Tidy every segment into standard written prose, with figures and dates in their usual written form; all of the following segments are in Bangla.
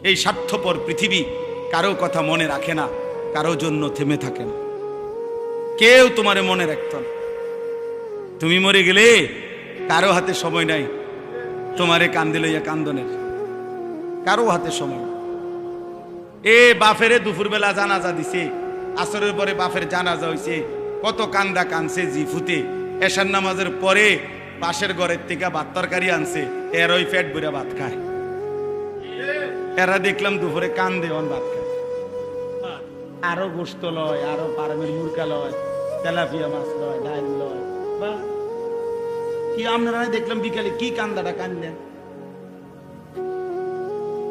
এই স্বার্থপর পৃথিবী কারো কথা মনে রাখে না, কারো জন্য থেমে থাকে না, কেউ তোমারে মনে রাখত না। তুমি মরে গেলে কারো হাতে সময় নাই তোমারে কান্দে লইয়া কান্দনের, কারো হাতে সময়। এ বাফেরে দুপুরবেলা জানাজা দিছে, আসরের পরে বাফের জানাজা হইছে, কত কান্দা কানছে জিফুতে। এশার নামাজের পরে পাশের ঘরের থেকে ভাত তরকারি আনছে, এর ওই পেট ভরে ভাত খায়। এরা দেখলাম দুপুরে কান্দে অন ভাত খায়, আরো গোস্ত লয়, আরো পারমের মুরগা লয়, তেলাপিয়া মাছ লয়, ডাল লয়। বা কি আপনারা দেখলাম বিকালে কি কান্দাটা কান্দেন,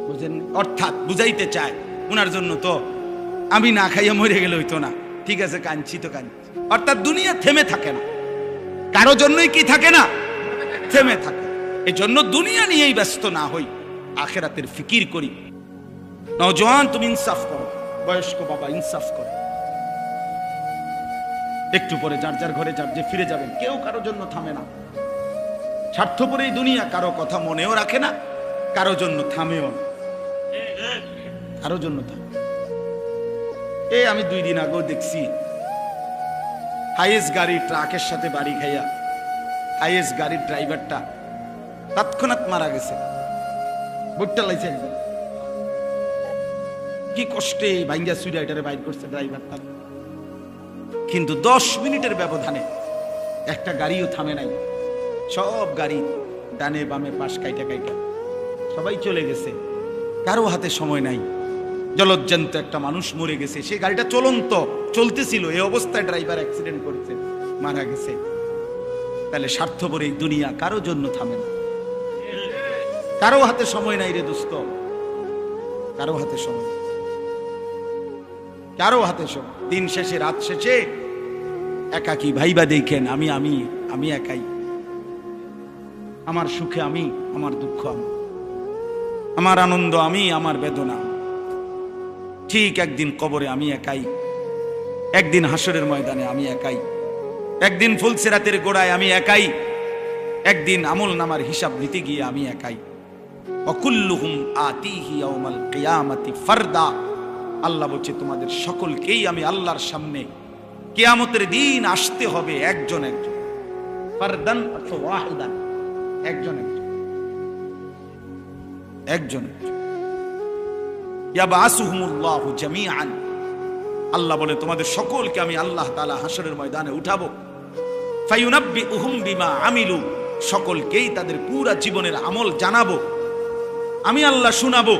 বুঝেন? অর্থাৎ বুঝাইতে চায় উনার জন্য তো আমি না খাইয়া মরে গেলে হইতো না, ঠিক আছে কাঁদছি তো কাঁদছি। অর্থাৎ দুনিয়া থেমে থাকে না, কারো জন্যই কি থাকে না, থেমে থাকে। এই জন্য দুনিয়া নিয়েই ব্যস্ত না হই, আখেরাতের ফিকির করি। নওজোয়ান তুমি ইনসাফ করো, বয়স্ক বাবা ইনসাফ করো। একটু পরে যার যার ঘরে যার যে ফিরে যাবেন, কেউ কারো জন্য থামে না। স্বার্থপর এই দুনিয়া কারো কথা মনেও রাখে না, কারো জন্য থামেও না, কারো জন্য থামে। এই আমি 2 দিন আগেও দেখছি হাইয়েস গাড়ি ট্রাকের সাথে বাড়ি খাইয়া হাইয়েস গাড়ির ড্রাইভারটা তৎক্ষণাৎ মারা গেছে। বুটটা লাইছে একদম, কি কষ্টে ভাঙ্গা সুইডা এটারে বাইর করছে ড্রাইভারটা। কিন্তু 10 মিনিটের ব্যবধানে একটা গাড়িও থামে নাই, সব গাড়ি ডানে বামে পাশ কাইটা কাইটা সবাই চলে গেছে, কারো হাতে সময় নাই। জলজ্জান্ত একটা মানুষ মরে গেছে, সেই গাড়িটা চলন্ত চলতেছিল, এই অবস্থায় ড্রাইভার অ্যাক্সিডেন্ট করেছে, মারা গেছে। তাহলে স্বার্থপর এই দুনিয়া কারো জন্য থামে না, কারো হাতে সময় নাই রে দোস্ত, কারো হাতে সময়, কারো হাতে সময়। দিন শেষে রাত শেষে একাকী ভাইবা দেখেন, আমি আমি আমি একাই, আমার সুখে আমি, আমার দুঃখ আমি, আমার আনন্দ আমি, আমার বেদনা। ঠিক একদিন কবরে আমি একাই, একদিন হাসরের ময়দানে আমি একাই, একদিন ফুলসিরাতের গোড়ায় আমি একাই, একদিন আমল নামার হিসাব নিতে গিয়ে আমি একাই। ওয়াকুল্লুহুম আতিহি ইয়াউমাল কিয়ামাতি ফারদা। আল্লাহ বলছে তোমাদের সকলকেই আমি আল্লাহর সামনে কিয়ামতের দিন আসতে হবে একজন একজন, ফারদান অথবা ওয়াহিদান, একজন একজন, একজন একজন। ইয়াবাসুহুমুল্লাহু জামিআন। আল্লাহ বলে তোমাদের সকলকে আমি আল্লাহ তাআলা হাসরের ময়দানে উঠাবো। ফায়ুনাব্বিউহুম বিমা আমিলু, সকলকেই তাদের পুরা জীবনের আমল জানাবো, আমি আল্লাহ শোনাবো।